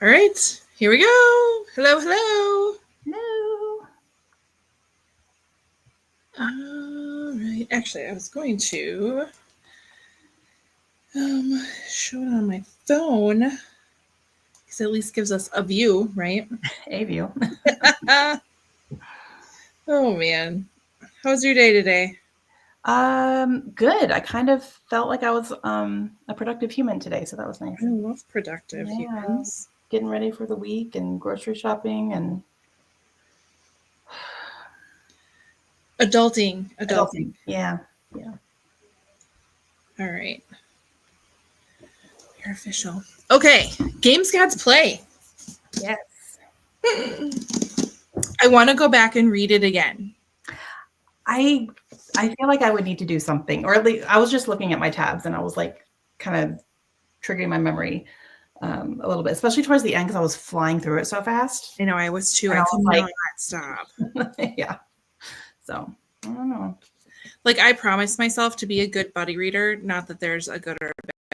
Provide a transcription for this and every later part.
All right, here we go. Hello, hello. No. All right. Actually, I was going to show it on my phone because at least gives us a view, right? A view. Oh man, how's your day today? Good. I kind of felt like I was a productive human today, so that was nice. I love productive Yeah. humans. Getting ready for the week and grocery shopping and Adulting. adulting. Yeah. Yeah. All right. You're official. Okay. Games Gods Play. Yes. I want to go back and read it again. I feel like I would need to do something, or at least I was just looking at my tabs and I was like kind of triggering my memory a little bit, especially towards the end because I was flying through it so fast. I know I was too. And I I could was not stop. yeah. So I don't know. Like I promised myself to be a good buddy reader. Not that there's a good or a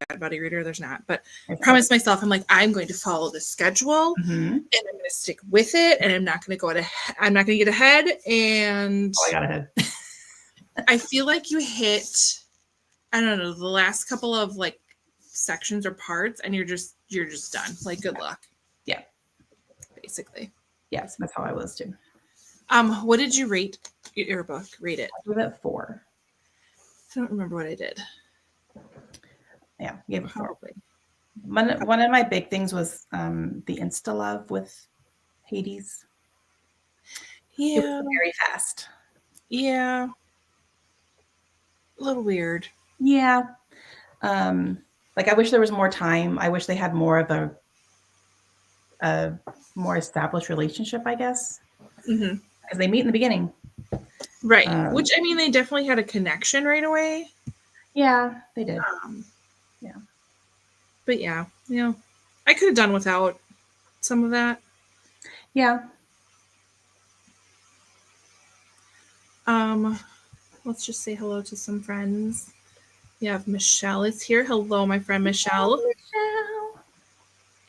bad buddy reader. There's not. But I promised myself, I'm like, I'm going to follow the schedule and I'm going to stick with it. And I'm not going to go ahead. I'm not going to get ahead. And I got ahead. I feel like you hit, I don't know, the last couple of like sections or parts and you're just done. Like good luck. Yeah. Basically. Yes, that's how I was too. What did you rate your book? Rate it. I gave it 4. I don't remember what I did. Yeah, gave it 4. One of my big things was the Insta love with Hades. Yeah. It was very fast. Yeah. A little weird. Yeah. Like I wish there was more time. I wish they had more of a more established relationship, I guess. Because they meet in the beginning. Right. Which, I mean, they definitely had a connection right away. Yeah, they did. Yeah. But yeah, you know, I could have done without some of that. Yeah. Let's just say hello to some friends. We have Michelle is here. Hello, my friend Michelle.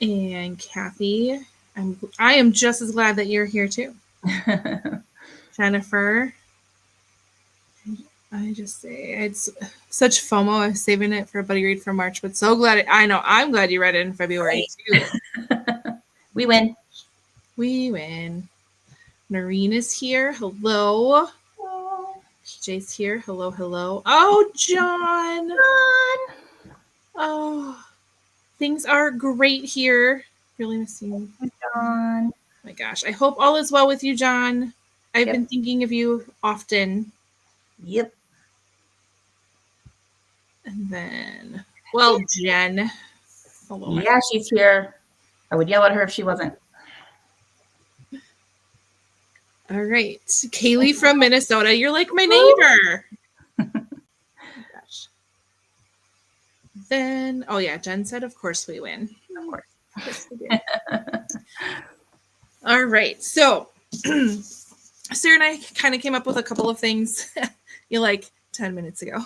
And Kathy. I am just as glad that you're here too. Jennifer. I just say it's such FOMO. I was saving it for a buddy read for March, but so glad. I'm glad you read it in February too. We win. We win. Noreen is here. Hello. PJ's here. Hello, hello. Oh, John. Oh, things are great here. Really missing you, John. Oh my gosh. I hope all is well with you, John. I've been thinking of you often. Yep. And then, well, Jen. Hello, yeah, she's here. I would yell at her if she wasn't. All right. Kaylee from Minnesota. You're like my neighbor. Gosh. Then, oh yeah, Jen said, of course we win. Of course. Yes, we did. All right. So, Sarah and I kind of came up with a couple of things. You like 10 minutes ago.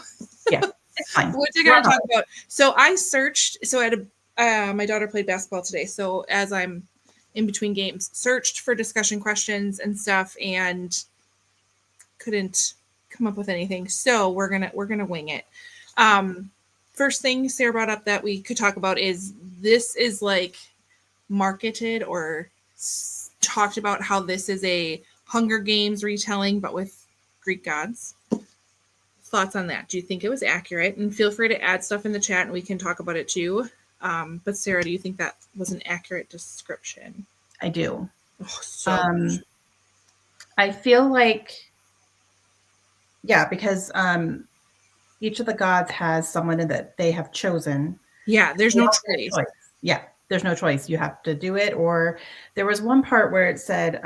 Yeah, it's fine. What are you going to talk about? So I searched. So I had my daughter played basketball today. So as I'm in between games, searched for discussion questions and stuff, and couldn't come up with anything. So we're gonna wing it. First thing Sarah brought up that we could talk about is this is like marketed or talked about how this is a Hunger Games retelling, but with Greek gods. Thoughts on that? Do you think it was accurate? And feel free to add stuff in the chat and we can talk about it too. But Sarah, do you think that was an accurate description? I do. Oh, so I feel like, yeah, because each of the gods has someone that they have chosen. Yeah, there's no choice. Yeah, there's no choice. You have to do it. Or there was one part where it said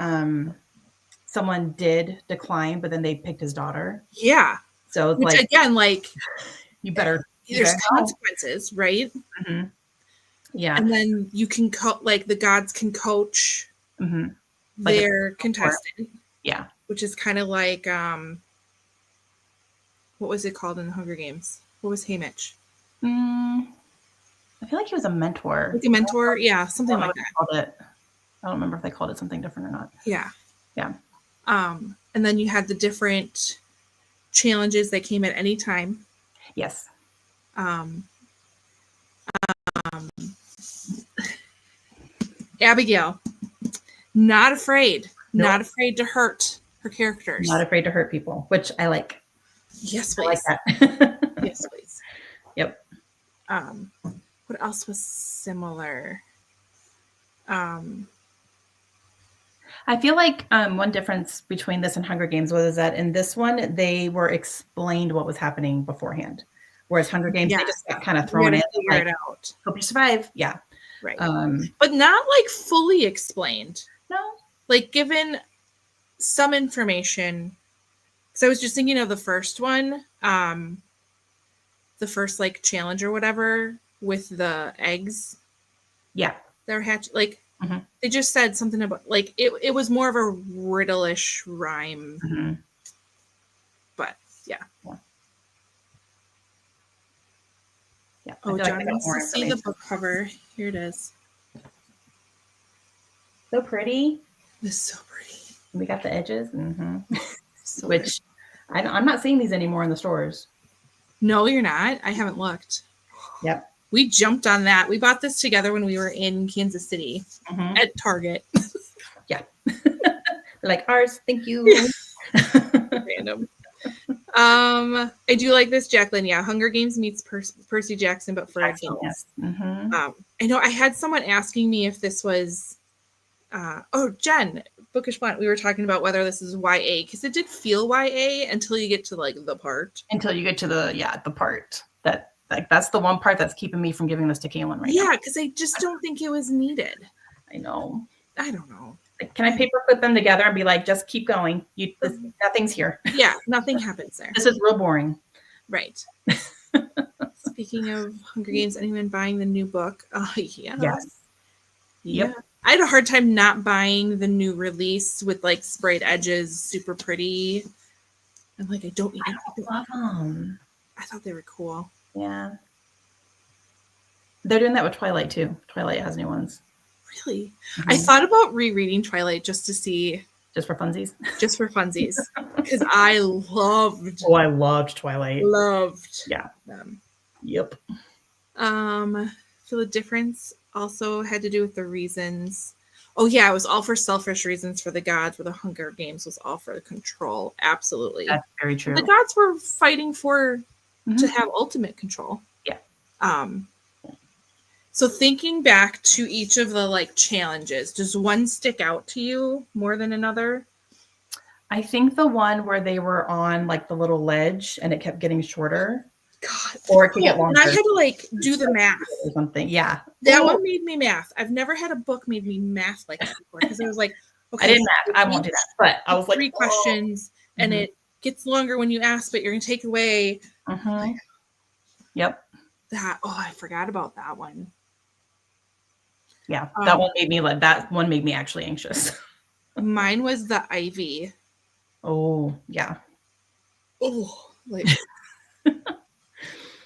someone did decline, but then they picked his daughter. Yeah. So it's which like, again, like you better. There's consequences, right? Mm-hmm. Yeah. And then you can like the gods can coach their contestant. Yeah. Which is kind of like what was it called in the Hunger Games? What was Haymitch? I feel like he was a mentor. Like a mentor. Yeah, something like that. Called it. I don't remember if they called it something different or not. Yeah. Yeah. And then you had the different challenges that came at any time. Yes. Abigail, not afraid, Nope. not afraid to hurt her characters. Not afraid to hurt people, which I like. Yes, I please. like that. Yes, please. Yep. What else was similar? I feel like one difference between this and Hunger Games was that in this one, they were explained what was happening beforehand. Whereas Hunger Games, they just got kind of thrown in. Figure it out. Hope you survive. Yeah. Right. But not like fully explained. No. Like given some information. So I was just thinking of the first one. The first like challenge or whatever with the eggs. Yeah. They're hatched. Like they just said something about like it was more of a riddle-ish rhyme. But yeah. Oh, John wants to see the book cover. Here it is. So pretty. It's so pretty. We got the edges. So which I'm not seeing these anymore in the stores. No, you're not. I haven't looked. Yep. We jumped on that. We bought this together when we were in Kansas City at Target. Yeah. Like ours. Thank you. Random. I do like this, Jacqueline. Yeah, Hunger Games meets Percy Jackson, but for adults. Yes. I know I had someone asking me if this was. Jen, Bookish Blunt. We were talking about whether this is YA because it did feel YA until you get to like the part. Until you get to the part that like that's the one part that's keeping me from giving this to Kaylin right now. Yeah, because I just don't think it was needed. I know. I don't know. Like, can I paperclip them together and be like, just keep going? Nothing's here. Yeah, nothing happens there. This is real boring. Right. Speaking of Hunger Games, anyone buying the new book? Yeah. Yes. Yeah. Yep. I had a hard time not buying the new release with like sprayed edges, super pretty. I'm like, I love them. I thought they were cool. Yeah. They're doing that with Twilight too. Twilight has new ones. Really? I thought about rereading Twilight just to see. Just for funsies? Just for funsies. Because I loved. Oh, I loved Twilight. Loved. Yeah. Them. Yep. So the difference also had to do with the reasons. Oh yeah, it was all for selfish reasons for the gods, where the Hunger Games was all for control. Absolutely. That's very true. The gods were fighting for to have ultimate control. Yeah. So thinking back to each of the like challenges, does one stick out to you more than another? I think the one where they were on like the little ledge and it kept getting shorter. God. Or it could get longer. And I had to like do the math. Or something. Yeah. That one made me math. I've never had a book made me math like that before because I was like, okay, I didn't math. I won't do that. But I was like, 3 questions and it gets longer when you ask, but you're going to take away. Yep. That. Oh, I forgot about that one. Yeah. That one made me actually anxious. Mine was the ivy. Oh, yeah. Oh, like.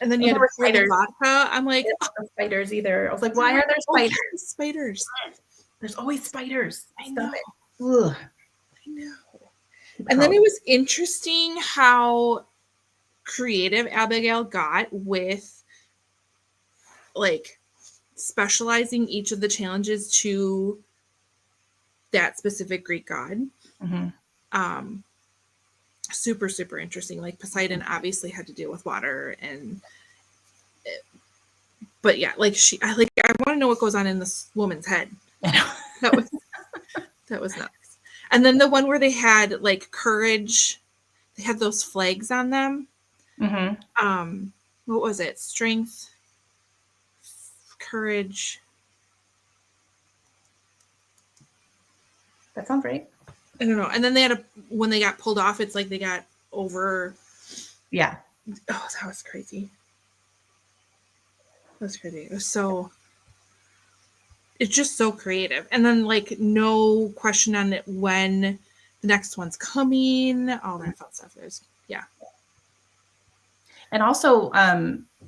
And then you had spiders. Vodka. I'm like, spiders either. I was like, why are there spiders? Spiders. There's always spiders. I know. Ugh. I know. And then it was interesting how creative Abigail got with like specializing each of the challenges to that specific Greek god. Super, super interesting. Like Poseidon obviously had to deal with water but yeah, like I want to know what goes on in this woman's head. That was nuts. And then the one where they had like courage, they had those flags on them. What was it? Strength, courage. That sounds right. I don't know. And then they had when they got pulled off, it's like they got over. Yeah. Oh, that was crazy. It was it's just so creative. And then like no question on it when the next one's coming, all that fun stuff. Yeah. And also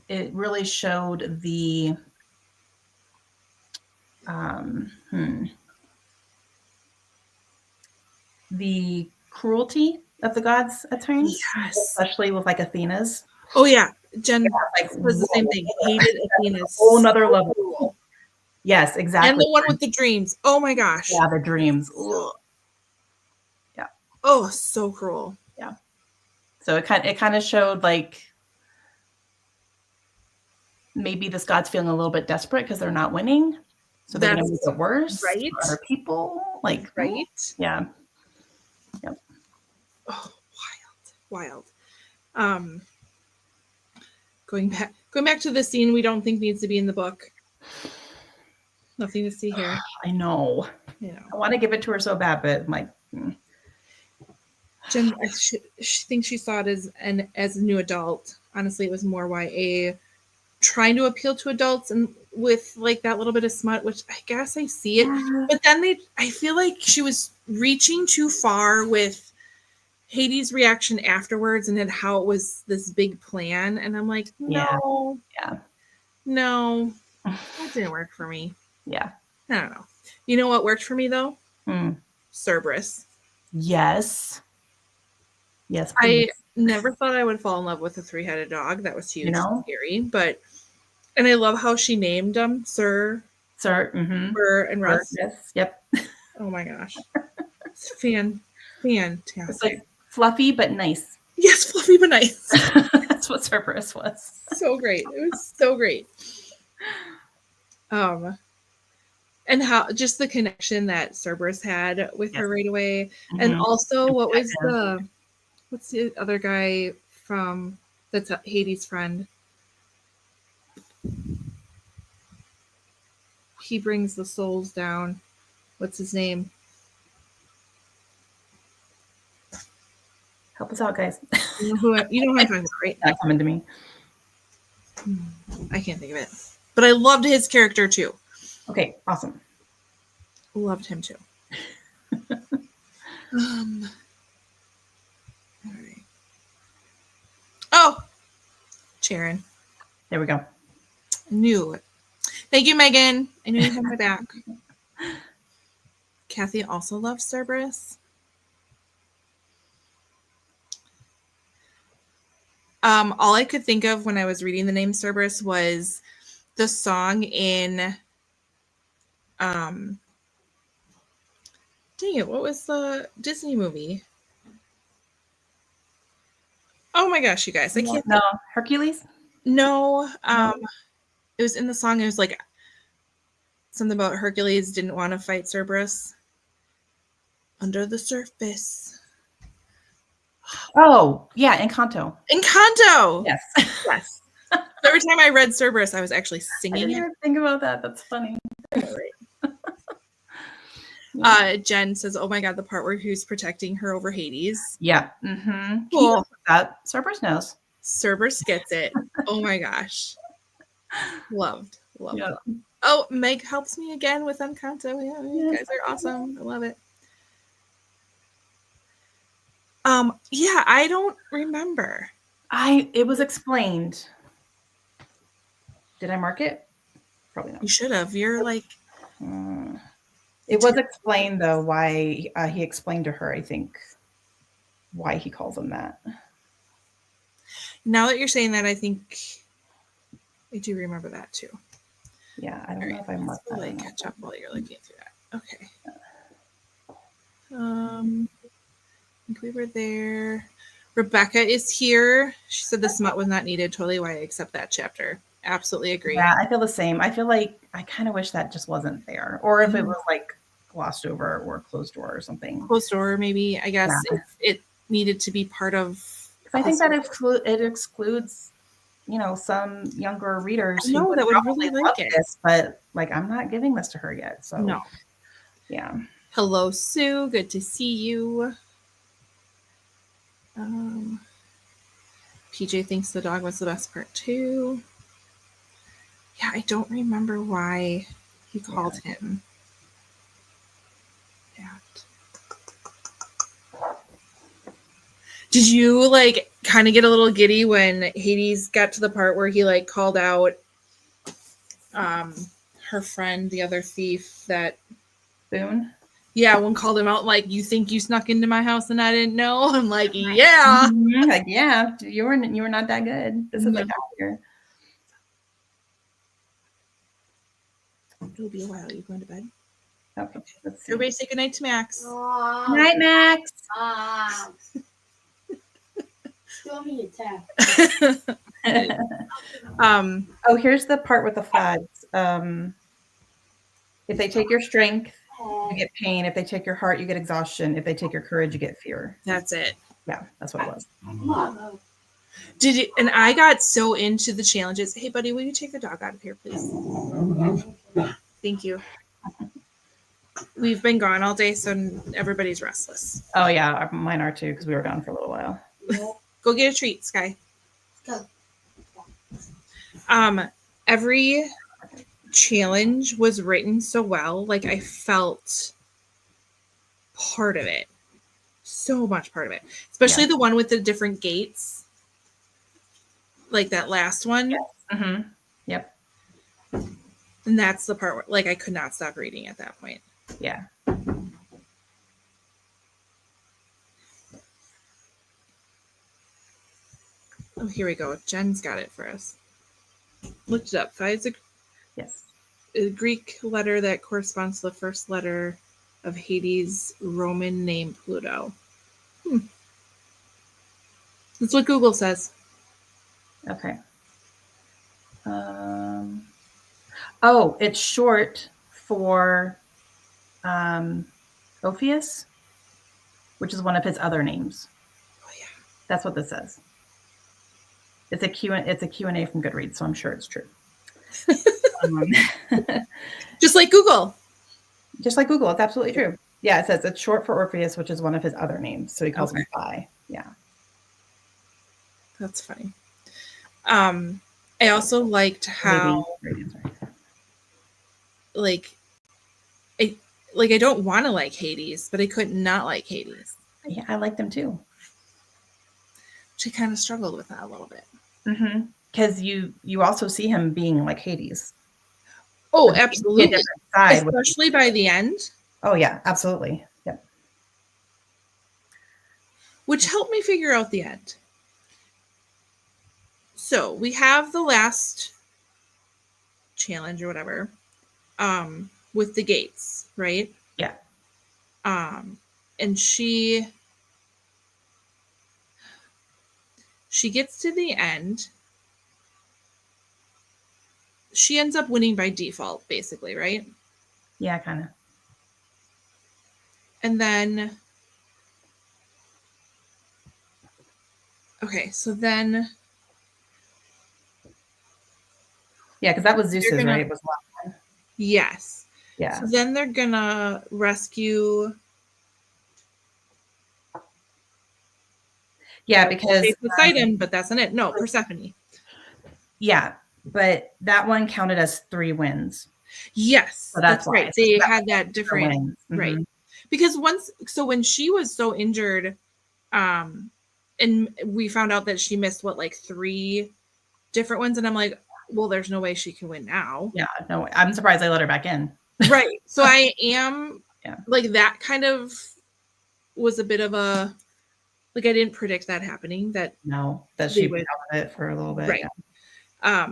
it really showed the the cruelty of the gods at times, Yes. especially with like Athena's. Oh yeah, Jen Like, was the same thing. Hated Athena. whole nother So level. cruel. Yes, exactly. And the one with the dreams. Oh my gosh. Yeah, the dreams. Ugh. Oh, so cruel. Yeah. So it kind of showed like maybe this god's feeling a little bit desperate because they're not winning. So they're going to make it worse right. for other people. Like, right. Yeah. Yep. Oh, wild. Going back to the scene we don't think needs to be in the book. Nothing to see here. I know. I want to give it to her so bad, but I'm like, Jen, she thinks she saw it as a new adult. Honestly, it was more YA, trying to appeal to adults and with like that little bit of smut, which I guess I see it. Yeah. But then I feel like she was reaching too far with Hades' reaction afterwards and then how it was this big plan. And I'm like, no. Yeah. No. That didn't work for me. Yeah. I don't know. You know what worked for me though? Cerberus. Yes. I never thought I would fall in love with a 3-headed dog. That was huge and scary. And I love how she named them Sir, Burr, and Russ. Yes. Yep. Oh my gosh. It's fantastic. It's like fluffy but nice. Yes, fluffy but nice. That's what Cerberus was. So great. It was so great. And how just the connection that Cerberus had with her right away. And also what's the other guy from that's Hades' friend? He brings the souls down. What's his name? Help us out, guys. You know who I'm talking about, right? Not coming to me. I can't think of it. But I loved his character too. Okay, awesome. Loved him too. All right. Oh, Sharon. There we go. Knew it. Thank you, Megan. I knew you had my back. Kathy also loves Cerberus. All I could think of when I was reading the name Cerberus was the song in dang it, what was the Disney movie? Oh my gosh, you guys, I can't. No, Hercules? No, it was in the song. It was like something about Hercules didn't want to fight Cerberus. Under the surface. Oh, yeah, Encanto. Encanto! Yes. Yes. Every time I read Cerberus, I was actually singing I didn't even think about that. That's funny. Jen says, oh my god, the part where he's protecting her over Hades. Yeah. Cool. That Cerberus knows. Cerberus gets it. Oh my gosh. Loved. Yeah. Oh, Meg helps me again with Encanto. Yeah, you guys are awesome. I love it. Yeah, I don't remember. It was explained. Did I mark it? Probably not. You should have. You're like. It was explained though why he explained to her, I think, why he calls him that. Now that you're saying that, I think I do remember that too. Yeah, I don't know if I marked that. Like catch up while you're looking through that. Okay. I think we were there. Rebecca is here. She said the smut was not needed. Totally why I accept that chapter. Absolutely agree. Yeah, I feel the same. I feel like I kind of wish that just wasn't there. Or if it was like glossed over or closed door or something. Closed door, maybe. I guess if it needed to be part of. I think that it excludes, some younger readers. No, that would really like it. This, but like, I'm not giving this to her yet. So no. Yeah. Hello, Sue. Good to see you. PJ thinks the dog was the best part too. Yeah, I don't remember why he called him that. Did you like kind of get a little giddy when Hades got to the part where he like called out her friend, the other thief that Boone. yeah, one called him out like, "You think you snuck into my house and I didn't know?" I'm like, "Yeah." Mhm. Like, yeah, you were not that good. This is like No. here. It'll be a while. You going to bed? Okay, let's see. Everybody say goodnight to Max. Night, Max. Show me a tap. Oh, here's the part with the flags. If they take your strength, you get pain. If they take your heart, you get exhaustion. If they take your courage, you get fear. That's it. Yeah, that's what it was. Did you? And I got so into the challenges. Hey, buddy, will you take the dog out of here, please? Thank you. We've been gone all day, so everybody's restless. Oh yeah, mine are too because we were gone for a little while. Go get a treat, Sky. Go. Every challenge was written so well. Like I felt part of it. So much part of it. Especially the one with the different gates. Like that last one. Mm-hmm. Yep. And that's the part where like I could not stop reading at that point. Yeah. Oh, here we go. Jen's got it for us. Looked it up. Phi is Yes. a Greek letter that corresponds to the first letter of Hades' Roman name Pluto. That's what Google says. Okay. Oh, it's short for Ophius, which is one of his other names. Oh yeah. That's what this says. It's a Q&A from Goodreads, so I'm sure it's true. Just like Google. Just like Google, it's absolutely true. Yeah, it says it's short for Orpheus, which is one of his other names. So he calls him Phi. Yeah. That's funny. I also liked how like I don't want to like Hades, but I could not like Hades. Yeah, I like them too. She kind of struggled with that a little bit. Mm-hmm. Because you also see him being like Hades. Oh, absolutely. Side especially by the end. Oh yeah, absolutely. Yep. Which helped me figure out the end. So we have the last challenge or whatever, with the gates, right? Yeah. And she gets to the end. She ends up winning by default, basically, right? Yeah, kind of. And then, okay, so then. Yeah, because that was Zeus's, right? It was one. Yes. Yeah. So then they're gonna rescue. Yeah, because Poseidon, but that's not it. No, Persephone. Yeah, but that one counted as 3 wins. Yes, so that's why. right. They had that different, Mm-hmm. right? Because when she was so injured, and we found out that she missed like 3 different ones, and I'm like, well, there's no way she can win now. Yeah, no, I'm surprised they let her back in. Right. So I am like that kind of was a bit of a like I didn't predict that happening. That she would have it for a little bit. Right. Yeah.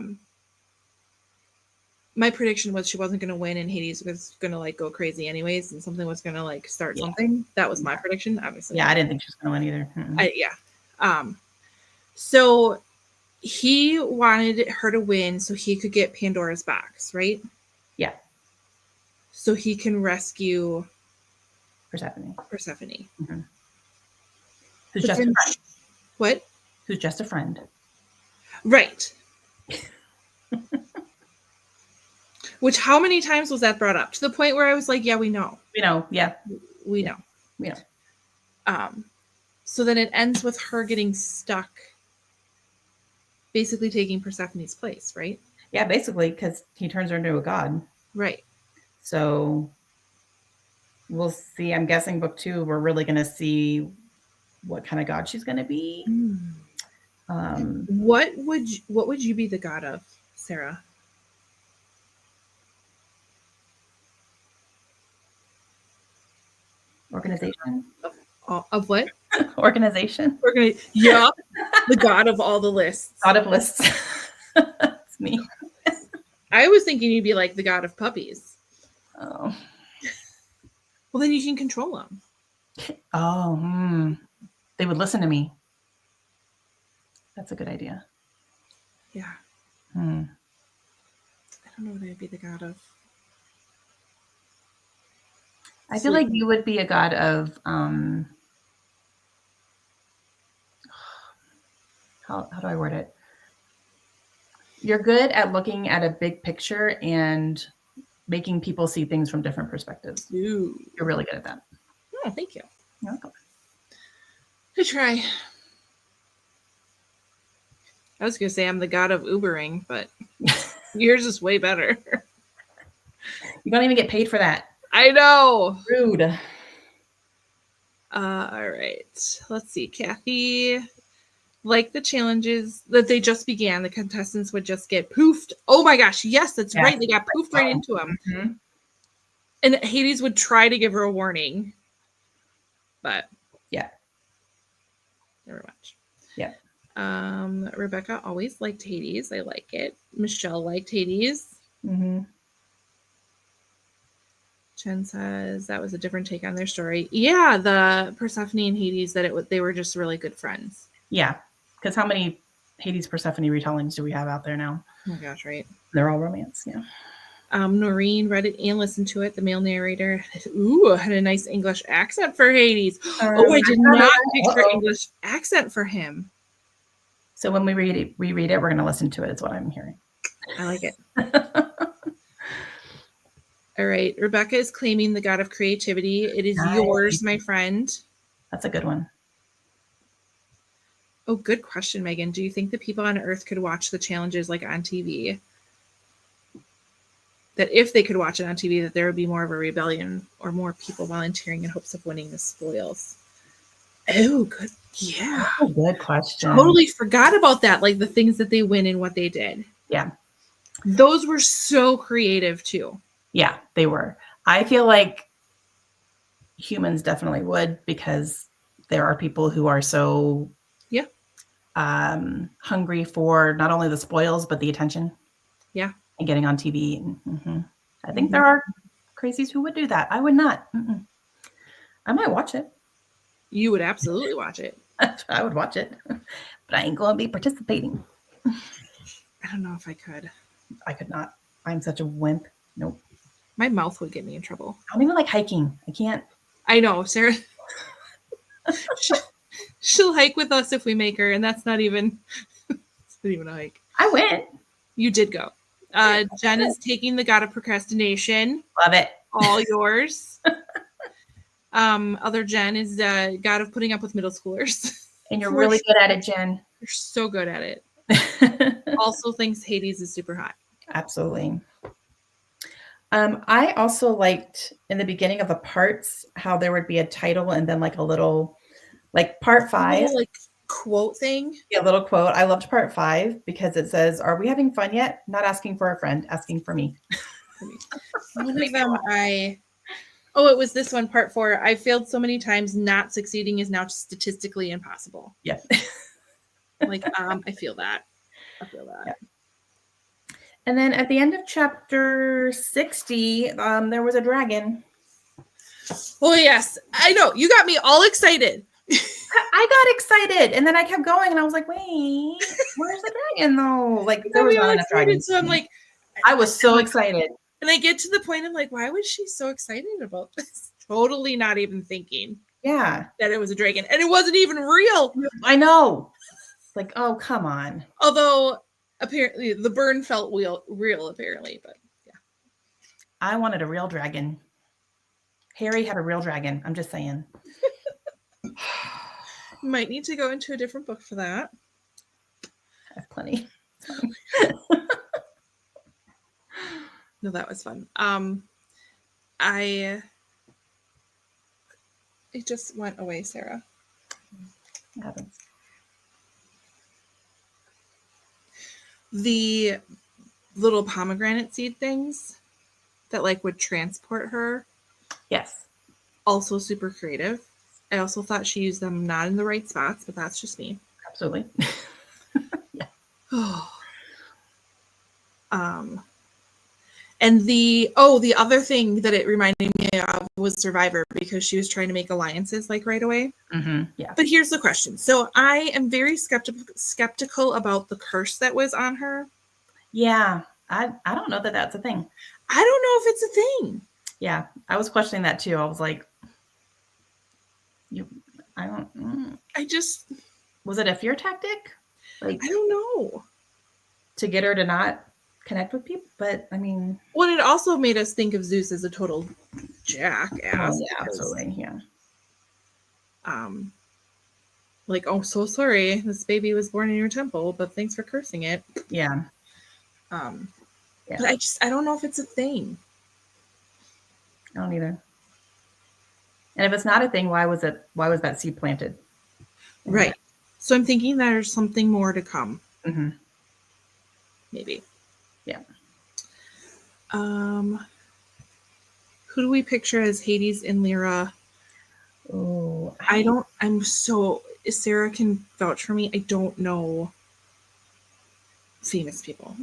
My prediction was she wasn't going to win, and Hades was going to like go crazy anyways, and something was going to like start something. That was my prediction, obviously. Yeah, I didn't think she was going to win either. Yeah. So he wanted her to win so he could get Pandora's box, right? Yeah. So he can rescue Persephone. Mm-hmm. Who's just a friend. What? Who's just a friend. Right. Which, how many times was that brought up? To the point where I was like, yeah, we know. We know. Yeah. We know. We know. So then it ends with her getting stuck, basically taking Persephone's place, right? Yeah, basically, because he turns her into a god. Right. So we'll see. I'm guessing book 2, we're really going to see what kind of god she's going to be. What would you be the god of, Sarah? Organization. Of what? Organization. Yeah, the god of all the lists. God of lists. It's me. I was thinking you'd be like the god of puppies. Oh. Well, then you can control them. Oh, they would listen to me. That's a good idea. Yeah. Hmm. I don't know what I'd be the god of. I feel like you would be a god of how do I word it? You're good at looking at a big picture and making people see things from different perspectives. Ooh. You're really good at that. Oh, thank you. You're welcome. I try. I was gonna say I'm the god of Ubering, but yours is way better. You don't even get paid for that. I know. Rude. All right. Let's see. Kathy, like the challenges that they just began, the contestants would just get poofed. Oh my gosh. Yes, that's Yeah. right. They got poofed right into them. Mm-hmm. And Hades would try to give her a warning. But yeah. Never much. Yeah. Rebecca always liked Hades. I like it. Michelle liked Hades. Mm-hmm. Jen says that was a different take on their story. Yeah, the Persephone and Hades, they were just really good friends. Yeah, because how many Hades Persephone retellings do we have out there now? Oh my gosh, right? They're all romance. Yeah. Noreen read it and listened to it. The male narrator, had a nice English accent for Hades. I did not picture English accent for him. So when we reread it, we're going to listen to it. Is what I'm hearing. I like it. All right. Rebecca is claiming the god of creativity. It is yours, my friend. That's a good one. Oh, good question, Megan. Do you think the people on Earth could watch the challenges like on TV? That if they could watch it on TV, that there would be more of a rebellion or more people volunteering in hopes of winning the spoils? Oh, good. Yeah. That's a good question. Totally forgot about that. Like the things that they win and what they did. Yeah. Those were so creative too. Yeah, they were. I feel like humans definitely would, because there are people who are so hungry for not only the spoils, but the attention. Yeah. And getting on TV. Mm-hmm. I think there are crazies who would do that. I would not. Mm-mm. I might watch it. You would absolutely watch it. I would watch it, but I ain't going to be participating. I don't know if I could. I could not. I'm such a wimp. Nope. My mouth would get me in trouble. I don't even like hiking. I can't. I know, Sarah. She'll hike with us if we make her, and that's not even a hike. I went. You did go. Jen is taking the god of procrastination. Love it. All yours. Other Jen is the god of putting up with middle schoolers. And you're really good at it, Jen. You're so good at it. Also thinks Hades is super hot. Absolutely. I also liked in the beginning of the parts how there would be a title and then like a little, like part 5, little, like quote thing. Yeah, little quote. I loved part 5 because it says, "Are we having fun yet? Not asking for a friend, asking for me." One of them, it was this one, part 4. I failed so many times. Not succeeding is now statistically impossible. Yeah. Like, I feel that. Yeah. And then at the end of chapter 60, there was a dragon. Oh, yes. I know. You got me all excited. I got excited. And then I kept going and I was like, wait, where's the dragon though? Like, there was not enough dragons. So I'm like, I was so excited. And I get to the point, I'm like, why was she so excited about this? Totally not even thinking that it was a dragon. And it wasn't even real. I know. Like, oh, come on. Although apparently the burn felt real apparently, but yeah. I wanted a real dragon. Harry had a real dragon. I'm just saying. Might need to go into a different book for that. I have plenty. No, that was fun. It just went away, Sarah. It happens. The little pomegranate seed things that like would transport her. Yes. also super creative. I also thought she used them not in the right spots, but that's just me. Absolutely. And the other thing that it reminded me of was Survivor, because she was trying to make alliances like right away. Yeah. But here's the question. So I am very skeptical about the curse that was on her. Yeah. I don't know that that's a thing. I don't know if it's a thing. Yeah. I was questioning that too. I was like, was it a fear tactic? Like, I don't know. to get her to not connect with people? But I mean, Well, it also made us think of Zeus as a total jackass. yeah, absolutely. Yeah. Like, oh, so sorry, this baby was born in your temple, but thanks for cursing it. Yeah. But I don't know if it's a thing. I don't either. And if it's not a thing, why was that seed planted? Right. So I'm thinking there's something more to come. Mm-hmm. Maybe. Yeah. Who do we picture as Hades and Lyra? Oh, Sarah can vouch for me. I don't know famous people.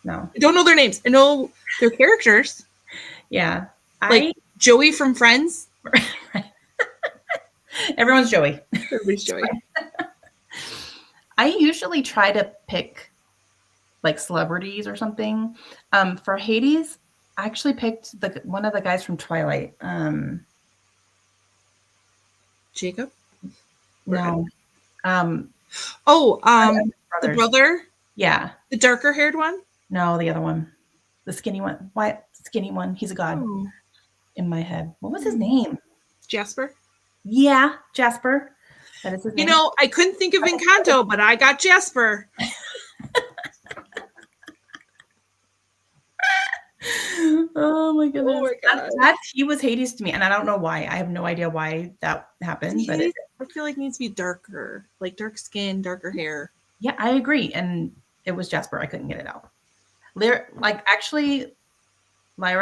No. I don't know their names. I know their characters. Yeah. Like Joey from Friends. Everyone's Joey. Everybody's Joey. I usually try to pick like celebrities or something. For Hades, I actually picked one of the guys from Twilight. Jacob? No. The Brothers. brother? Yeah. The darker haired one? No, the other one. The skinny one. Why skinny one? He's a god in my head. What was his name? Jasper? Yeah, Jasper. That is his name. You know, I couldn't think of Encanto, but I got Jasper. Oh my goodness. Oh my God. He was Hades to me, and I don't know why. I have no idea why that happened. But I feel like it needs to be darker, like dark skin, darker hair. Yeah, I agree. And it was Jasper. I couldn't get it out. Lyra,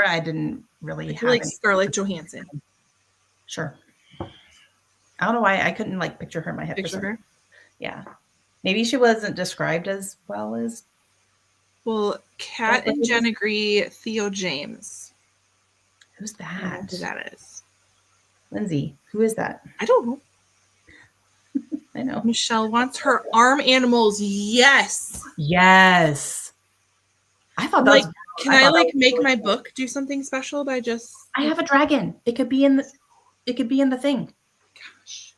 I didn't really have like Scarlett Johansson. Sure. I don't know why I couldn't picture her in my head. Picture her? Yeah. Maybe she wasn't described as well as. Well, Kat and Jen agree. Theo James. Who's that? I don't know who that is. Lindsay. Who is that? I don't know. I know. Michelle wants her arm animals. Yes. Yes. I thought that was. Can I make my book do something special by just? I have a dragon. It could be in the thing. Gosh.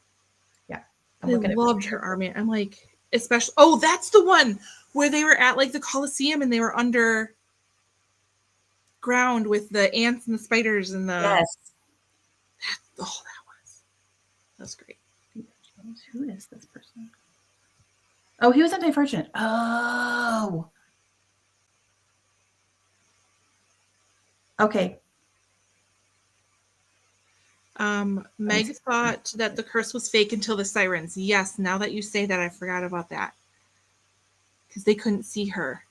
Yeah. I loved her arm. I'm like, especially. Oh, that's the one where they were at the Coliseum and they were under ground with the ants and the spiders and the. Yes. That was great. Who is this person? Oh, he was in Divergent. Oh. Okay. Meg thought that the curse was fake until the sirens. Yes, now that you say that, I forgot about that. Because they couldn't see her.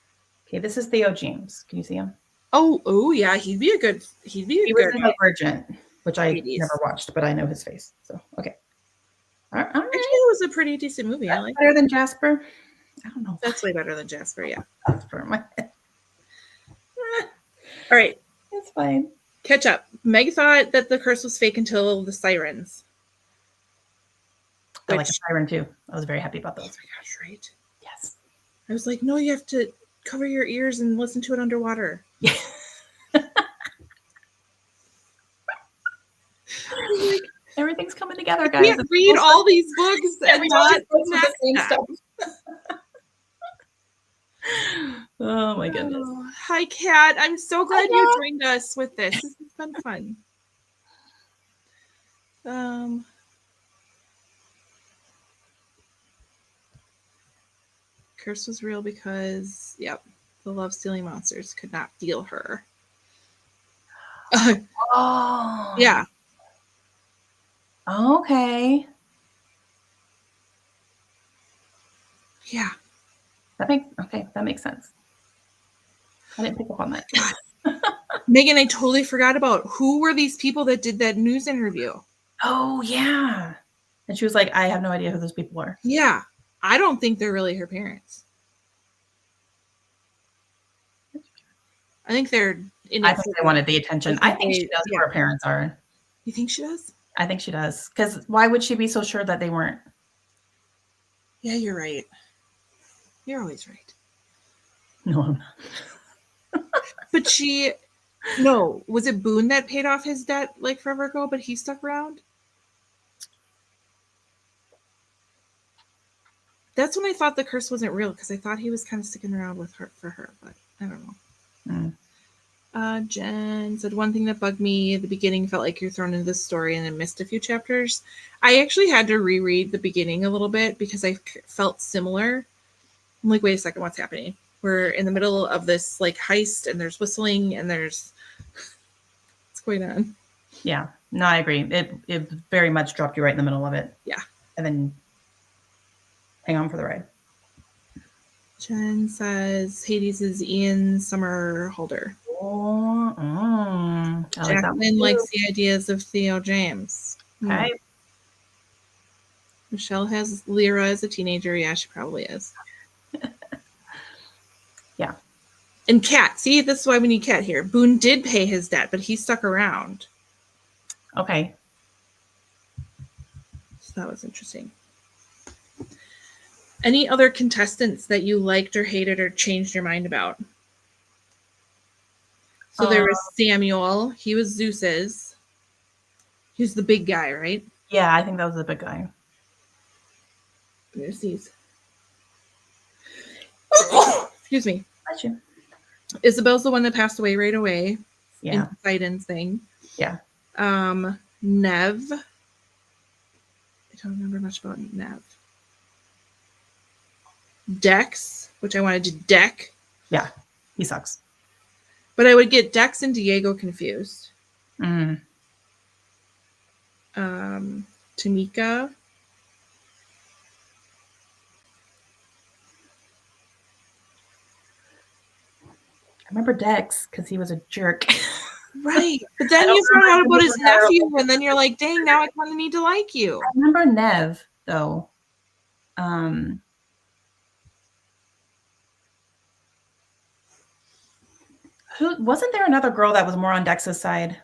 Okay, this is Theo James. Can you see him? Oh yeah, he was in Divergent, which I never watched, but I know his face. So okay. All right. Actually, it was a pretty decent movie. I like better than Jasper. I don't know. That's way better than Jasper. Yeah. Jasper in my head. All right. It's fine. Catch up. Meg thought that the curse was fake until the sirens. I like a siren too. I was very happy about those. Oh my gosh, right? Yes. I was like, no, you have to cover your ears and listen to it underwater. Yeah. Like, everything's coming together, guys. You can't read all these books and not the same stuff. Oh my goodness. Oh, hi, Kat. I'm so glad you joined us with this. This has been fun. Curse was real because, the love-stealing monsters could not deal her. Oh. Yeah. Okay. Yeah. That makes sense. I didn't pick up on that. Megan, I totally forgot about who were these people that did that news interview. Oh yeah. And she was like, I have no idea who those people are. Yeah, I don't think they're really her parents. I think they're in I it. think they wanted the attention. I think she knows who her parents are. You think she does? I think she does. Because why would she be so sure that they weren't? Yeah, you're right. You're always right. No, I'm not. But no, was it Boone that paid off his debt like forever ago, but he stuck around? That's when I thought the curse wasn't real, because I thought he was kind of sticking around with her for her, but I don't know. Jen said, one thing that bugged me at the beginning felt like you're thrown into the story and then missed a few chapters. I actually had to reread the beginning a little bit because I felt similar. I'm like, wait a second, what's happening? We're in the middle of this like heist and there's whistling and there's what's going on? Yeah, no, I agree. It very much dropped you right in the middle of it. Yeah. And then hang on for the ride. Jen says Hades is Ian Somerhalder. Oh, I like that one Jacqueline too. likes the ideas of Theo James. Okay. Michelle has Lyra as a teenager. Yeah, she probably is. Yeah. And Kat. See, this is why we need Kat here. Boone did pay his debt, but he stuck around. Okay. So that was interesting. Any other contestants that you liked or hated or changed your mind about? So there was Samuel. He was Zeus's. He was the big guy, right? Yeah, I think that was the big guy. There's these. Excuse me. Bless you. Isabel's the one that passed away right away. Yeah. In Poseidon's thing. Yeah. Nev. I don't remember much about Nev. Dex, which I wanted to deck. Yeah. He sucks. But I would get Dex and Diego confused. Tamika. I remember Dex because he was a jerk. Right. But then you found out about his nephew, and then you're like, dang, now I kind of need to like you. I remember Nev, though. Who wasn't there another girl that was more on Dex's side?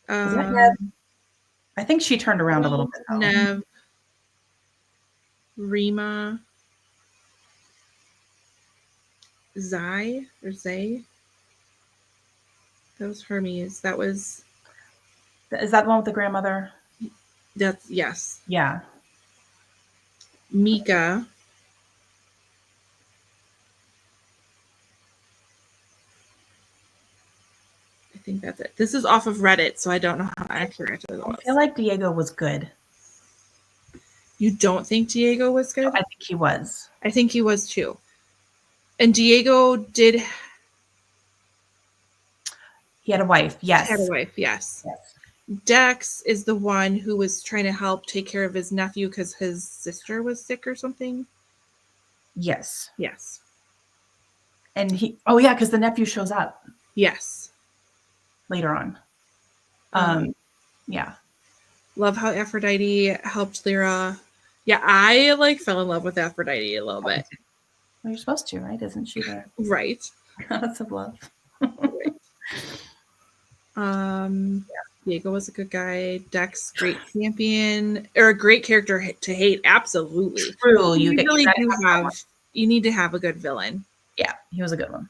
Was that Nev? I think she turned around a little bit. Though. Nev. Rima. Zai or Zay. That was Hermes. That was. Is that the one with the grandmother? That's yes. Yeah. Mika. I think that's it. This is off of Reddit, so I don't know how accurate it was. I feel like Diego was good. You don't think Diego was good? I think he was. I think he was too. And Diego did. He had a wife. Yes. Had a wife. Yes. Yes. Dex is the one who was trying to help take care of his nephew because his sister was sick or something. Yes. Yes. And he. Oh yeah, because the nephew shows up Yes. later on. Yeah. Love how Aphrodite helped Lyra. Yeah, I like fell in love with Aphrodite a little bit. Well, you're supposed to, right? Isn't she the Right. goddess of love? Diego was a good guy. Dex, great champion or a great character to hate. Absolutely. True. You really do have. You need to have a good villain. Yeah, he was a good one.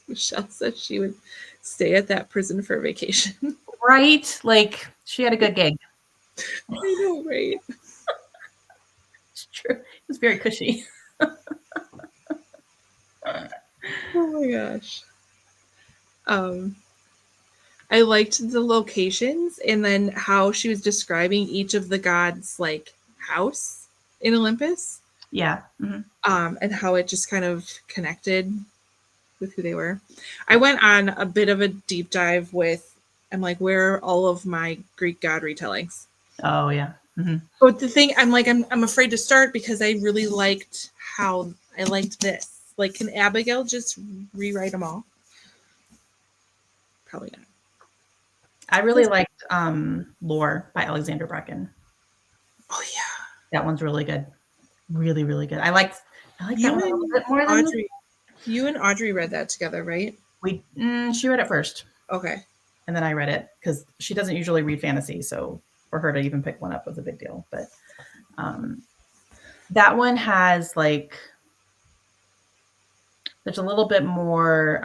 Michelle said she would stay at that prison for vacation. Right? Like she had a good gig. I know, right? It's true. It was very cushy. Oh my gosh. I liked the locations and then how she was describing each of the gods' like house in Olympus. Yeah. Mm-hmm. And how it just kind of connected with who they were. I went on a bit of a deep dive with, I'm like, where are all of my Greek god retellings? Oh yeah. Mm-hmm. But the thing, I'm afraid to start because I really liked how I liked this. Like, can Abigail just rewrite them all? Probably not. I really liked Lore by Alexander Bracken. Oh yeah. That one's really good. Really, really good. I like that You one a little and bit more than Audrey. You and Audrey read that together, right? she read it first, Okay. and then I read it because she doesn't usually read fantasy, so for her to even pick one up was a big deal. But that one has like there's a little bit more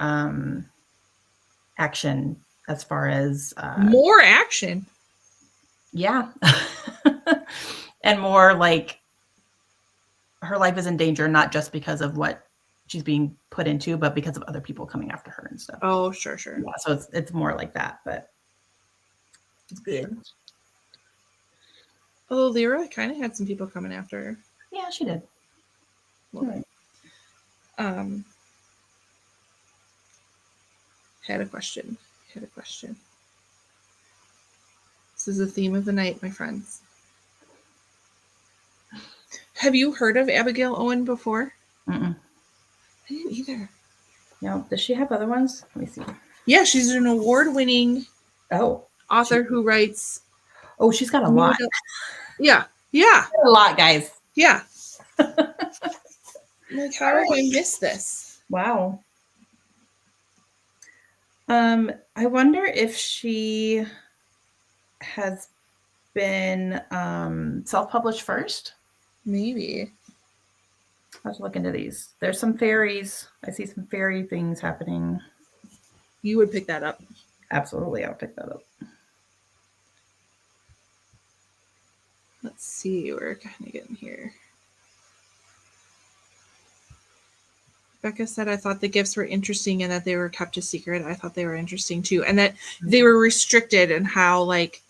action as far as More action. yeah, and more like her life is in danger, not just because of what she's being put into, but because of other people coming after her and stuff. Oh, sure. Yeah, so it's more like that, but it's good. Although Lyra kind of had some people coming after her. Yeah, she did. Well, Had a question. This is the theme of the night, my friends. Have you heard of Abigail Owen before? Mm-mm. I didn't either. No, does she have other ones? Let me see. Yeah, she's an award-winning author who writes. Oh, she's got a lot. Yeah. A lot, guys. Yeah. Like, how did I miss this? Wow. I wonder if she has been self-published first. Maybe. I'll have to look into these. There's some fairies. I see some fairy things happening. You would pick that up. Absolutely, I'll pick that up. Let's see. We're kind of getting here. Becca said, I thought the gifts were interesting and that they were kept a secret. I thought they were interesting too. And that they were restricted and how, like,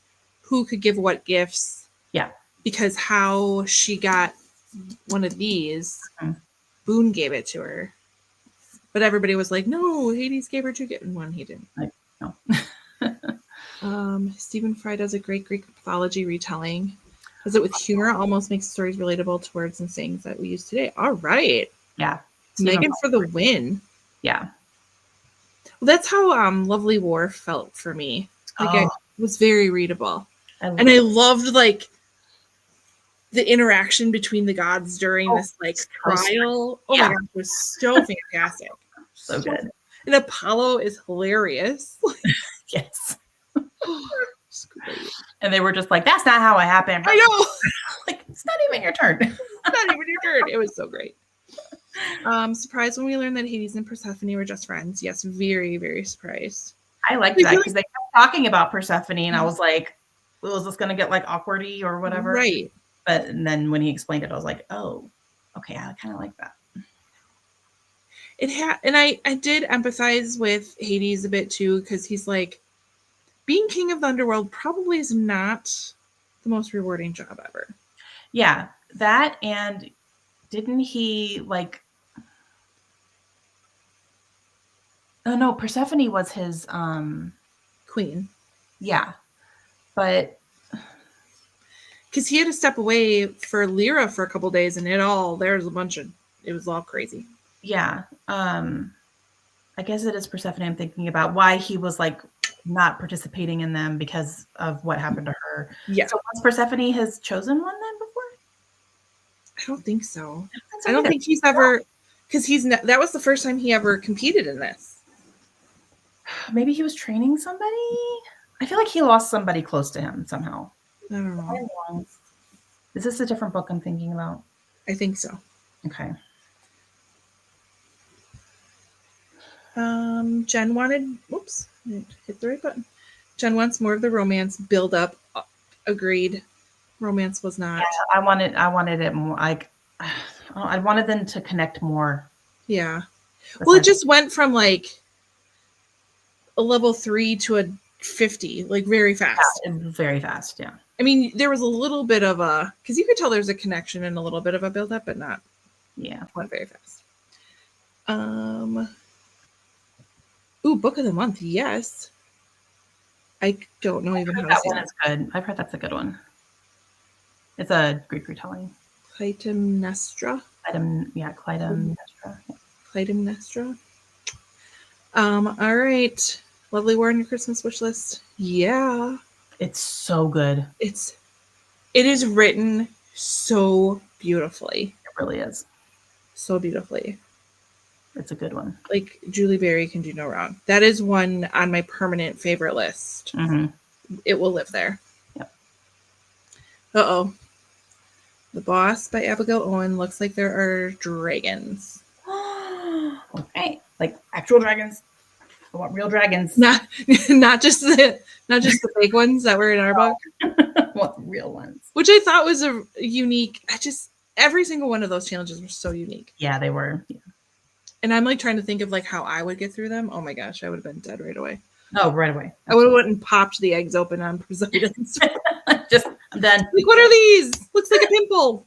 who could give what gifts. Yeah. Because how she got one of these, Boone gave it to her. But everybody was like, no, Hades gave her 2 gifts. And one he didn't. No. Stephen Fry does a great Greek mythology retelling. Does it with humor, almost makes stories relatable to words and sayings that we use today. All right. Yeah. Megan for the win. Yeah. Well, that's how Lovely War felt for me. Like, it was very readable. And I loved, like, the interaction between the gods during this, like, trial. Oh, my gosh, it was so fantastic. So good. And Apollo is hilarious. Yes. It's great. And they were just like, that's not how it happened. I know. Like, it's not even your turn. It's not even your turn. It was so great. Surprised when we learned that Hades and Persephone were just friends. Yes, very, very surprised. I liked that because they kept talking about Persephone, and I was like, well, is this going to get like awkwardy or whatever? Right. But then when he explained it, I was like, oh, okay, I kind of like that. It had, and I did empathize with Hades a bit too, because he's like, being king of the underworld probably is not the most rewarding job ever. Yeah, that, and didn't he like? Oh no, Persephone was his queen. Yeah, but because he had to step away for Lyra for a couple days, and it was all crazy. Yeah, I guess it is Persephone I'm thinking about, why he was like not participating in them because of what happened to her. Yeah. So was Persephone has chosen one then before? I don't think so. I don't think he's ever, because that was the first time he ever competed in this. Maybe he was training somebody. I feel like he lost somebody close to him somehow. I don't know. Is this a different book I'm thinking about? I think so. Okay. Jen wanted, hit the right button. Jen wants more of the romance build up. Agreed. Romance was not. Yeah, I wanted it more. Like, I wanted them to connect more. Yeah. Well, it just went from like a level 3 to a 50, like very fast. Yeah, very fast. Yeah. I mean, there was a little bit of because you could tell there's a connection and a little bit of a build up, but not. Yeah. Went very fast. Ooh, book of the month. Yes. I don't know even how to say that one is good. I've heard that's a good one. It's a Greek retelling. Clytemnestra. Clytemnestra. Clytemnestra. All right. Lovely War on your Christmas wish list. Yeah. It's so good. It is written so beautifully. It really is. So beautifully. It's a good one. Like Julie Berry can do no wrong. That is one on my permanent favorite list. Mm-hmm. It will live there. Yep. Uh-oh. The Boss by Abigail Owen looks like there are dragons. Okay. Like actual dragons. I want real dragons. Not just the fake ones that were in our book. I want the real ones. Which I thought was a unique. Every single one of those challenges were so unique. Yeah, they were. Yeah. And I'm like trying to think of like how I would get through them. Oh my gosh, I would have been dead right away. Oh, right away. I would have went and popped the eggs open on Poseidon's. Just I'm done. Like, what are these? Looks like a pimple.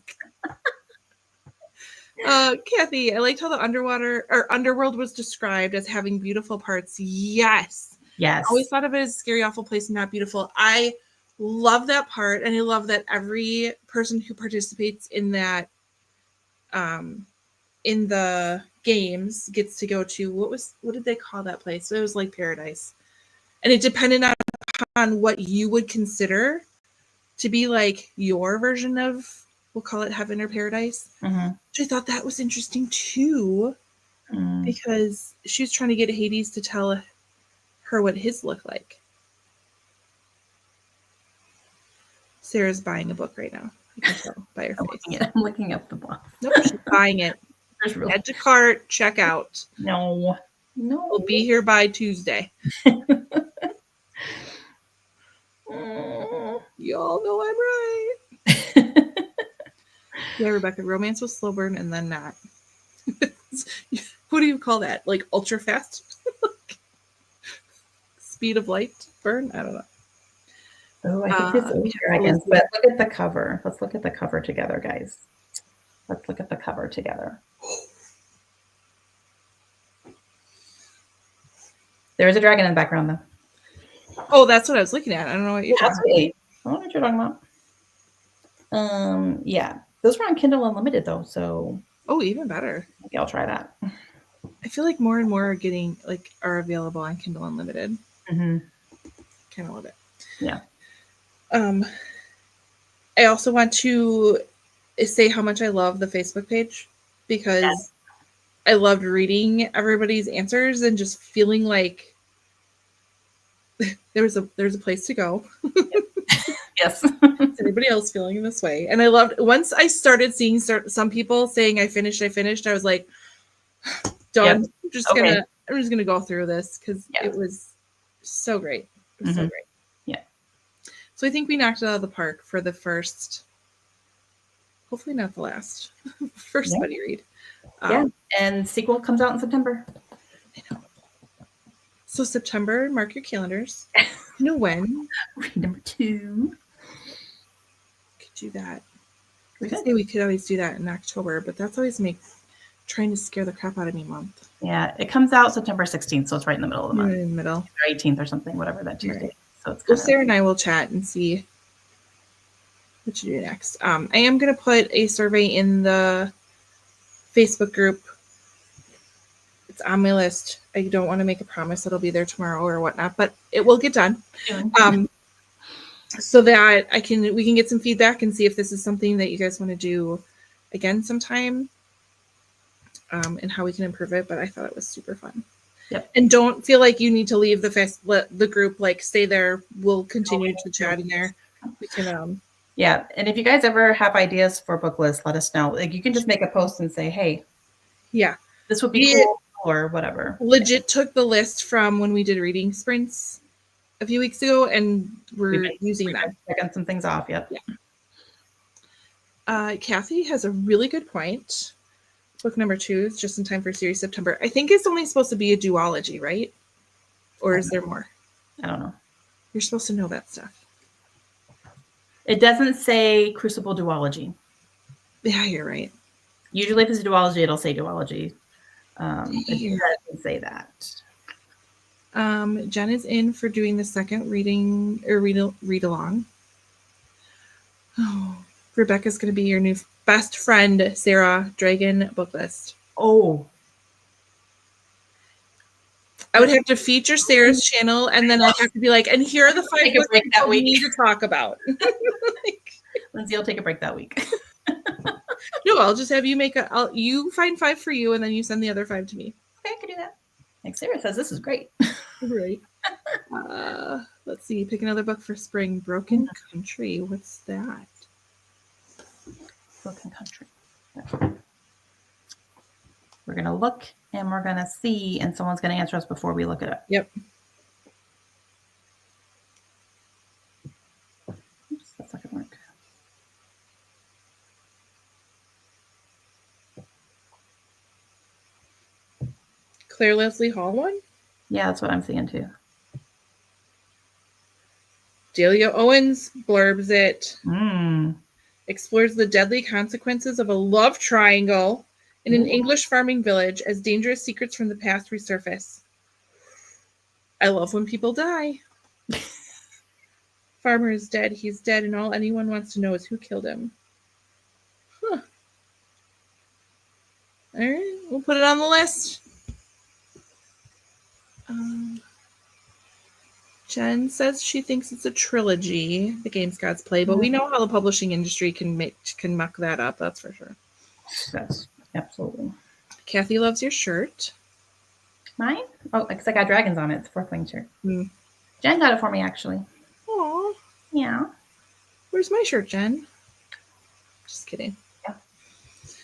Kathy, I liked how the underworld was described as having beautiful parts. Yes. Yes. I always thought of it as a scary, awful place, not beautiful. I love that part, and I love that every person who participates in that in the games gets to go to what did they call that place? So it was like paradise. And it depended on what you would consider to be like your version of, we'll call it heaven or paradise. Mm-hmm. Which I thought that was interesting too, because she was trying to get Hades to tell her what his looked like. Sarah's buying a book right now. I can tell by her face. I'm looking up the book. Nope, she's buying it. Add to cart, check out. No. We'll be here by Tuesday. Y'all know I'm right. Yeah, Rebecca, romance with slow burn and then not. What do you call that? Like ultra fast? Speed of light burn? I don't know. Oh, I think it's dragons. But look at the cover. Let's look at the cover together, guys. Let's look at the cover together. There is a dragon in the background, though. Oh, that's what I was looking at. I don't know what you're talking about. I don't know what you're talking about. Yeah. Those were on Kindle Unlimited, though, so... Oh, even better. Maybe I'll try that. I feel like more and more are available on Kindle Unlimited. Mm-hmm. Kind of love it. Yeah. I also want to say how much I love the Facebook page because I loved reading everybody's answers and just feeling like there's a place to go. Yes. Is anybody else feeling this way? And I loved once I started seeing some people saying I finished, I was like, done. Yep. I'm just gonna go through this because it was so great. It was so great. Yeah. So I think we knocked it out of the park for the first, hopefully not the last, first buddy read. Yeah. And sequel comes out in September. I know. So September, mark your calendars. You know when? Read number 2. Could do that. We could always do that in October, but that's always trying to scare the crap out of me month. Yeah, it comes out September 16th, so it's right in the middle of the month. Right in the middle. Or 18th or something, whatever that Tuesday. Right. So it's Well, Sarah and I will chat and see what you do next. I am going to put a survey in the Facebook group. It's on my list. I don't want to make a promise it'll be there tomorrow or whatnot, but it will get done. So that we can get some feedback and see if this is something that you guys want to do again sometime, and how we can improve it. But I thought it was super fun. Yep. And don't feel like you need to leave the group. Like, stay there. We'll continue to chat in there. We can. Yeah, and if you guys ever have ideas for book lists, let us know. Like, you can just make a post and say, "Hey, yeah, this would be cool," or whatever. Legit took the list from when we did reading sprints a few weeks ago, and we're using that. Checking some things off. Yep. Yeah. Kathy has a really good point. Book number 2 is just in time for series September. I think it's only supposed to be a duology, right? Or is there more? I don't know. You're supposed to know that stuff. It doesn't say Crucible duology. Yeah, you're right. Usually if it's a duology, it'll say duology. It doesn't say that. Jen is in for doing the second reading or read along. Oh, Rebecca's going to be your new best friend, Sarah. Dragon book list. Oh, I would have to feature Sarah's channel, and then I'll have to be like, and here are the 5 Take a books break that we week. need to talk about. Lindsay will take a break that week. No, I'll just have you you find 5 for you, and then you send the other 5 to me. Okay, I can do that. Like Sarah says, this is great. Right. Let's see. Pick another book for spring. Broken Country. What's that? Broken Country. We're going to look and we're going to see, and someone's going to answer us before we look it up. Yep. Oops, that's not going to work. Claire Leslie Hall one? Yeah, that's what I'm seeing too. Delia Owens blurbs it. Mm. Explores the deadly consequences of a love triangle in an Ooh. English farming village as dangerous secrets from the past resurface. I love when people die. Farmer is dead. He's dead, and all anyone wants to know is who killed him. Huh. All right, we'll put it on the list. Jen says she thinks it's a trilogy, The Games Gods Play, but we know how the publishing industry can muck that up. That's for sure. That's absolutely. Kathy loves your shirt. Mine? Oh, because I got dragons on it. It's a 4th wing shirt. Mm. Jen got it for me, actually. Aw, Yeah. where's my shirt, Jen? Just kidding.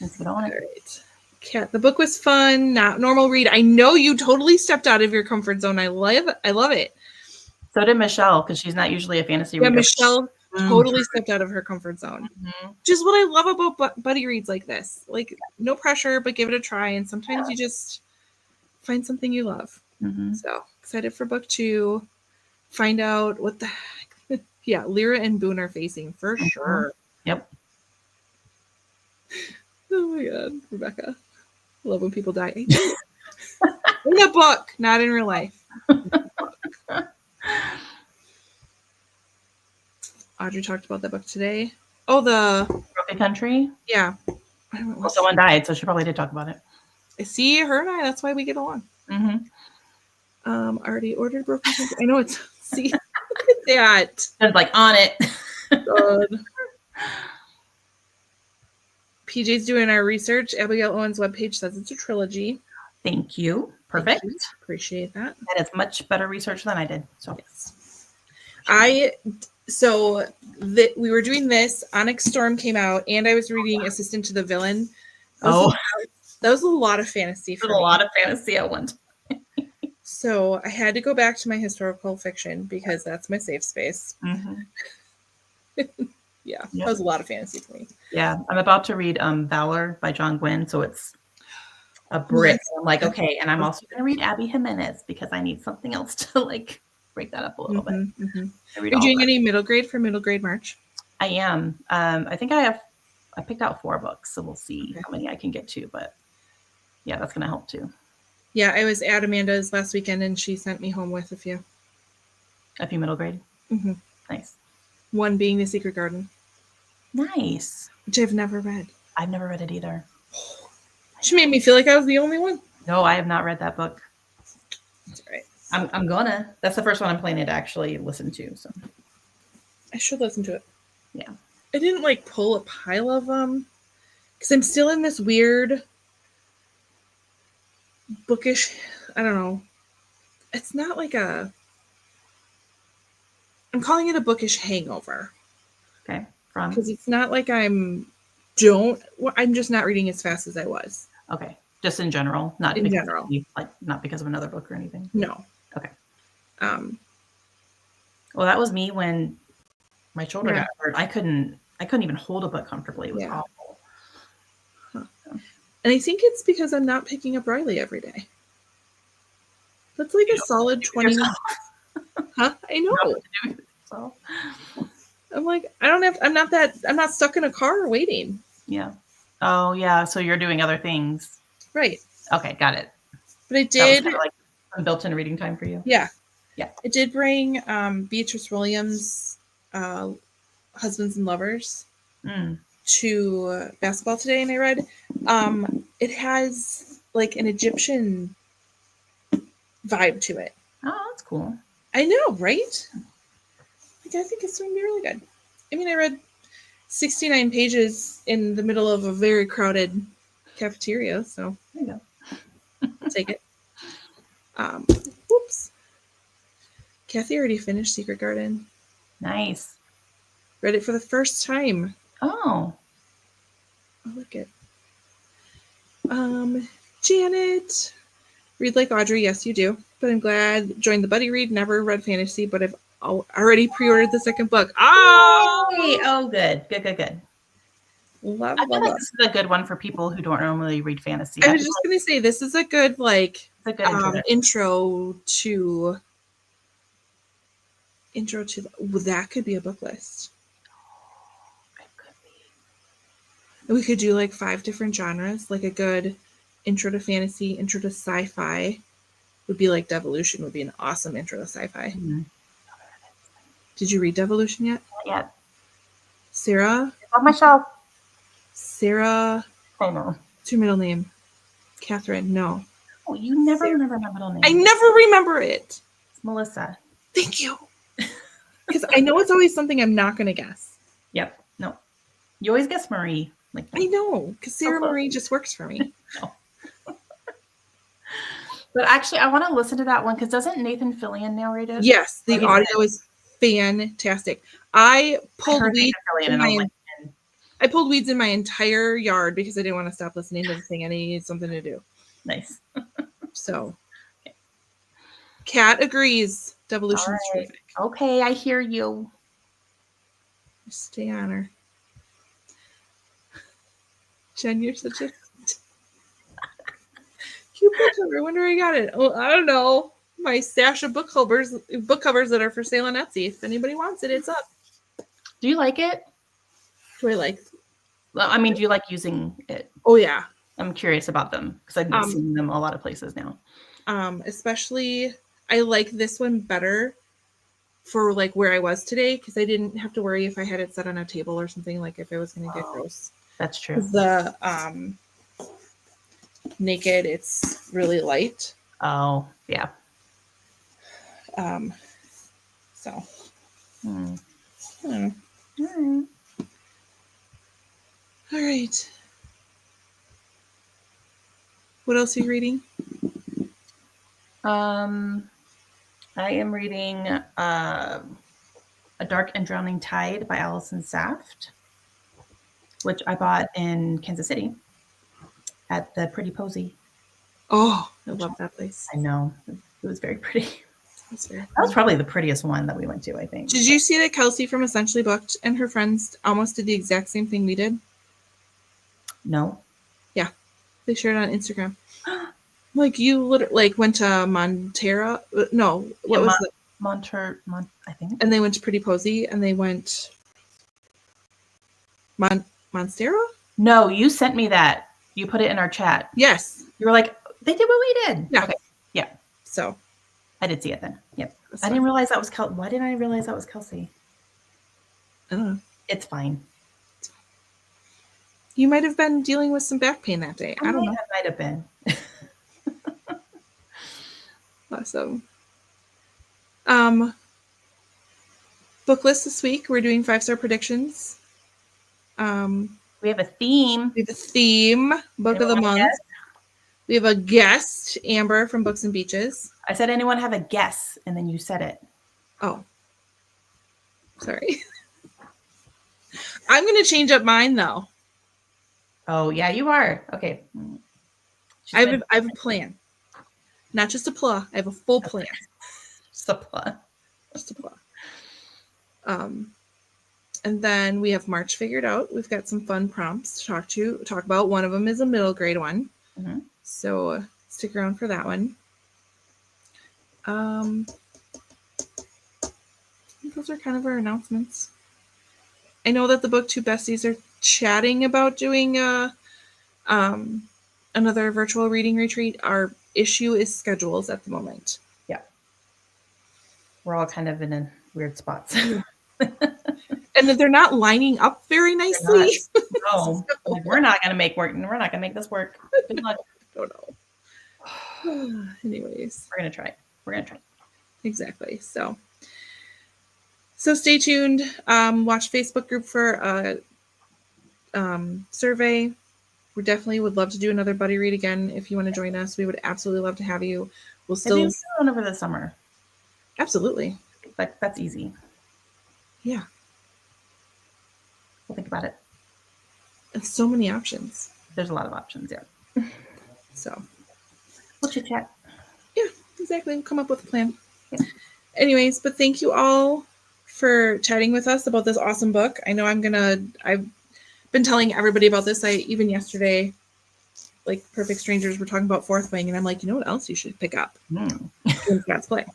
Let's get on All it. right. Kat, the book was fun, not normal read. I know you totally stepped out of your comfort zone. I love it. So did Michelle, because she's not usually a fantasy Yeah, reader. Michelle totally stepped out of her comfort zone. Mhm. Just what I love about buddy reads like this. Like, no pressure, but give it a try. And sometimes you just find something you love. Mhm. So excited for book 2. Find out what the heck. Yeah, Lyra and Boone are facing for sure. Yep. Oh my god, Rebecca. I love when people die. I do. In a book, not in real life. Audrey talked about that book today. Oh, Broken Country. yeah. Well, someone died, so she probably did talk about it. I see her and I. That's why we get along. Mm-hmm. Already ordered Broken Country. I know it's. See, look at that. It's like on it. God. PJ's doing our research. Abigail Owens' webpage says it's a trilogy. Thank you. Perfect. Thank you. Appreciate that. That is much better research than I did. So Yes. We were doing this. Onyx Storm came out, and I was reading Assistant to the Villain. That was a lot of fantasy for there's me. a lot of fantasy at once. So I had to go back to my historical fiction because that's my safe space. Mm-hmm. Yeah, Yep. that was a lot of fantasy for me. Yeah, I'm about to read Valor by John Gwynne, so it's a Brit. Yes. I'm like, okay, and I'm also going to read Abby Jimenez because I need something else to like break that up a little bit. Mm-hmm. I Are read you all doing that. any middle grade for middle grade March? I am. I think I picked out 4 books, so we'll see Okay. how many I can get to. But yeah, that's going to help too. Yeah, I was at Amanda's last weekend, and she sent me home with a few. A few middle grade. Mm-hmm. Nice. One being The Secret Garden, Nice. which I've never read. I've never read it either. She made me feel like I was the only one. No, I have not read that book. That's all right. I'm gonna. That's the first one I'm planning to actually listen to. So I should listen to it. Yeah. I didn't like pull a pile of them because I'm still in this weird bookish. I don't know. It's not like I'm calling it a bookish hangover okay, from because it's not like I'm just not reading as fast as I was. okay, just in general, not In because general. not because of another book or anything. No. Okay. Well, that was me when my shoulder Yeah. got hurt. I couldn't even hold a book comfortably. It was Yeah. awful. And I think it's because I'm not picking up Riley every day. That's like a solid 20 minutes. Huh? I know. So I'm like, I'm not stuck in a car waiting. yeah. Oh yeah. So you're doing other things. Right. Okay, got it. But I That was did, kind of like some built-in reading time for you. yeah. Yeah. I did bring Beatrice Williams' Husbands and Lovers Mm. to basketball today, and I read it has like an Egyptian vibe to it. Oh, that's cool. I know, right? Like, I think it's going to be really good. I mean, I read 69 pages in the middle of a very crowded cafeteria, so There you go. I'll take it. Whoops. Kathy already finished Secret Garden. Nice. Read it for the first time. Oh, Oh, look it. Janet. Read like Audrey. Yes, you do. But I'm glad. Joined the buddy read. Never read fantasy, but I've already pre-ordered the second book. Yay! Oh, good. Love, I feel love, like love. this is a good one for people who don't normally read fantasy. I was just going to say, this is a good, like, It's a good introduction. intro to that could be a book list. It could be. We could do like 5 different genres, like a good intro to fantasy, intro to sci-fi would be like Devolution would be an awesome intro to sci-fi. Mhm. Did you read Devolution yet? Not yet. Sarah? It's on my shelf. Sarah, I know. what's your middle name? Catherine, no. Oh, you never Sarah. remember my middle name. I never remember it. It's Melissa. Thank you. Because I know it's always something I'm not going to guess. Yep. No. You always guess Marie. Like I know, because Sarah close. Marie just works for me. But actually, I want to listen to that one because doesn't Nathan Fillion narrate it? Yes, the he's audio is fantastic. I I pulled heard weeds. Nathan Fillion and I was like, I pulled weeds in my entire yard because I didn't want to stop listening to the thing and I needed something to do. nice. So, Kat agrees. Devolution is All right. terrific. Okay, I hear you. Stay on her. Jen, you're such a cute book cover. I wonder where you got it. Oh, I don't know. My stash of book covers that are for sale on Etsy. If anybody wants it, it's up. Do you like it? Do I like? Well, I mean, do you like using it? Oh yeah. I'm curious about them because I've seen them a lot of places now. Especially I like this one better for like where I was today because I didn't have to worry if I had it set on a table or something, like if it was going to get gross. That's true. The Naked, it's really light. Oh, yeah. So Hmm. I don't know. All right. All right. What else are you reading? I am reading A Dark and Drowning Tide by Allison Saft, which I bought in Kansas City at the Pretty Posy. Oh, I love that place. I know. It was very pretty. That's very That was probably the prettiest one that we went to, I think. Did you see that Kelsey from Essentially Booked and her friends almost did the exact same thing we did? No. They shared it on Instagram. Like you literally like went to Montera. No, what was it? I think. And they went to Pretty Posy and they went Monstera? No, you sent me that. You put it in our chat. Yes. You were like, they did what we did. Yeah. Okay. Yeah. So I did see it then. Yep. that's I didn't fine. realize that was Kelsey. Why didn't I realize that was Kelsey? I don't know. It's fine. You might have been dealing with some back pain that day. I don't know. It might have been. Awesome. Book list this week. We're doing 5-star predictions. We have a theme. We have a theme, book of the Anyone month. guess? We have a guest, Amber from Books and Beaches. I said, anyone have a guess? And then you said it. Oh, sorry. I'm going to change up mine though. Oh, yeah, you are. Okay. I have a plan. Not just a pla. I have a full plan. Just a pla. And then we have March figured out. We've got some fun prompts to talk about. One of them is a middle grade one. Mhm. So stick around for that one. I think those are kind of our announcements. I know that the BookTube besties are chatting about doing another virtual reading retreat. Our issue is schedules at the moment. Yeah. We're all kind of in a weird spots. And they're not lining up very nicely. No, like, we're not going to make this work. Good luck. I don't know. Anyways, We're gonna try. We're gonna try. exactly. So stay tuned. Watch Facebook group for a survey. We definitely would love to do another buddy read again. If you want to join us, we would absolutely love to have you. We'll Maybe still we'll do one over the summer. absolutely. Like that's easy. Yeah. We'll think about it. It's so many options. There's a lot of options. Yeah. So We'll chit chat. yeah, exactly. We'll come up with a plan. Yeah. Anyways, but thank you all for chatting with us about this awesome book. I know I've been telling everybody about this. Even yesterday, like Perfect Strangers, we're talking about Fourth Wing, and I'm like, you know what else you should pick up? Doing Scott's Play.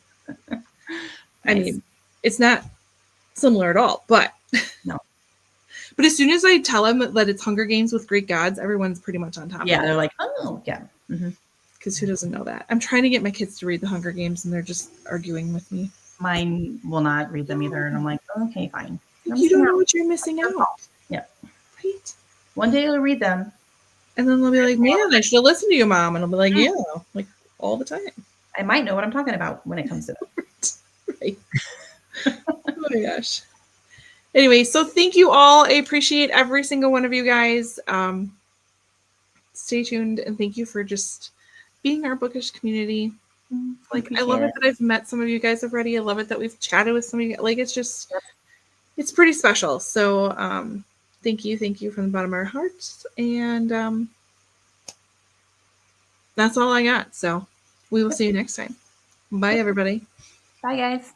I mean, it's not similar at all, but no. But as soon as I tell them that it's Hunger Games with Greek gods, everyone's pretty much on top. Yeah, of it. they're like, oh, yeah. Because who doesn't know that? I'm trying to get my kids to read the Hunger Games, and they're just arguing with me. Mine will not read them either, and I'm like, okay, fine. You don't know what you're missing out. Yeah. Right. One day you'll read them. And then they'll be like, man, I should have listened to you, Mom. And I'll be like, yeah, like all the time. I might know what I'm talking about when it comes to it. Right. Oh my gosh. Anyway, so thank you all. I appreciate every single one of you guys. Stay tuned, and thank you for just being our bookish community. Like, I love it that I've met some of you guys already. I love it that we've chatted with some of you. Like, it's just, it's pretty special. So, thank you from the bottom of our hearts. And that's all I got. So we will see you next time. Bye, everybody. Bye, guys.